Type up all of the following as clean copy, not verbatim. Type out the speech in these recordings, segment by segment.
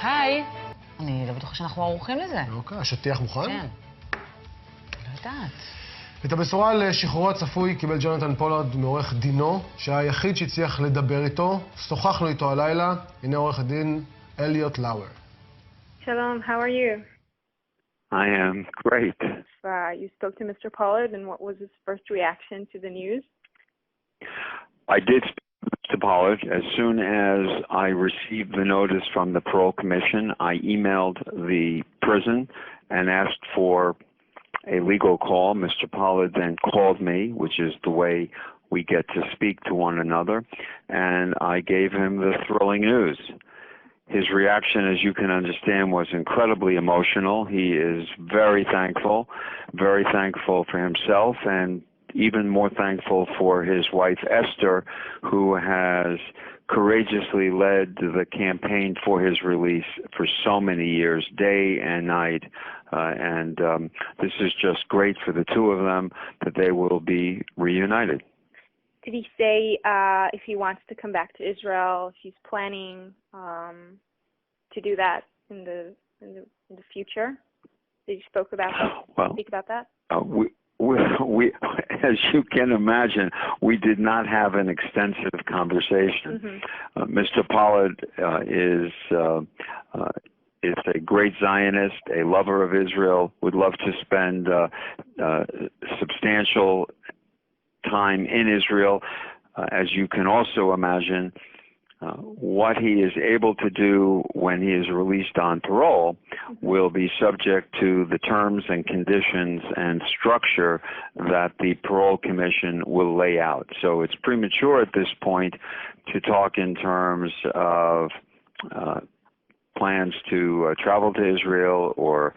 היי. אני לא בטוחה שאנחנו ערוכים לזה. אוקיי, השטיח מוכן? כן. לא יודעת. את הבשורה על שחרורו הצפוי קיבל ג'ונתן פולארד מעורך דינו, שהיה היחיד שהצליח לדבר איתו. שוחחנו איתו הלילה. הנה עורך הדין אליוט לאואר. Shalom, how are you? I am great. You spoke to Mr. Pollard, and what was his first reaction to the news? I did speak to Mr. Pollard. As soon as I received the notice from the Parole Commission, I emailed the prison and asked for a legal call. Mr. Pollard then called me, which is the way we get to speak to one another, and I gave him the thrilling news. His reaction, as you can understand, was incredibly emotional. He is very thankful for himself, and even more thankful for his wife, Esther, who has courageously led the campaign for his release for so many years, day and night. This is just great for the two of them that they will be reunited. Did he say if he wants to come back to Israel, if he's planning to do that in the future? Did he speak about that? We, as you can imagine, we did not have an extensive conversation. Mr. Pollard is a great Zionist, a lover of Israel, would love to spend substantial time in Israel. As you can also imagine, what he is able to do when he is released on parole will be subject to the terms and conditions and structure that the Parole Commission will lay out. So it's premature at this point to talk in terms of plans to travel to Israel or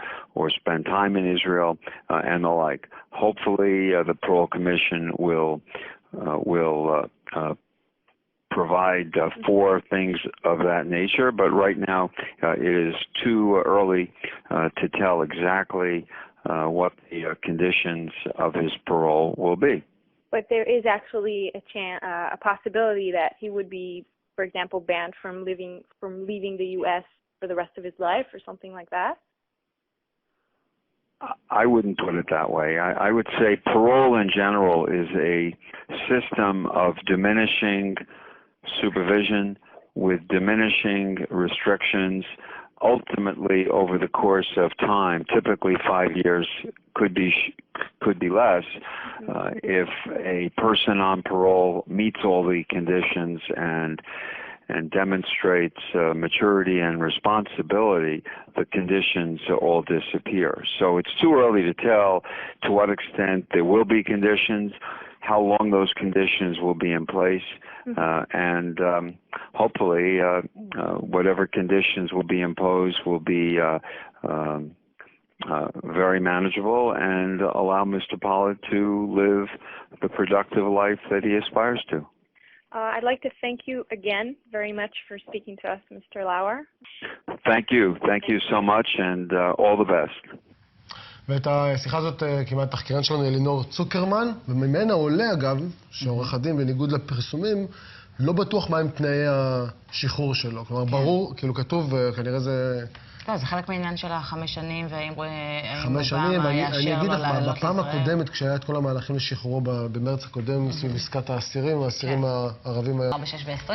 spend time in Israel and the like. Hopefully, the Parole Commission will provide four things of that nature, but right now it is too early to tell exactly what the conditions of his parole will be. But there is actually a possibility that he would be, for example, banned from leaving the U.S. for the rest of his life or something like that? I wouldn't put it that way. I would say parole in general is a system of diminishing supervision with diminishing restrictions, ultimately over the course of time, typically 5 years, could be less, if a person on parole meets all the conditions and demonstrates maturity and responsibility, the conditions all disappear. So it's too early to tell to what extent there will be conditions, how long those conditions will be in place, and hopefully whatever conditions will be imposed will be very manageable and allow Mr. Pollard to live the productive life that he aspires to. I'd like to thank you again very much for speaking to us, Mr. Lauer. Thank you so much, and all the best. ואת השיחה הזאת כמעט תחקירן שלנו אלינור צוקרמן, וממנה עולה אגב, שעורך הדין בניגוד לפרסומים, לא בטוח מהם תנאי השחרור שלו. כלומר, ברור, כאילו כתוב, כנראה זה... לא, זה חלק מהעניין של 5 שנים, והאם 5 שנים, אני אגיד לך, לעלות בפעם לישראל. הקודמת, כשהיה את כל המהלכים לשחרורו במרץ הקודם, סביב עסקת האסירים, האסירים הערבים... 4, 6 ו-20.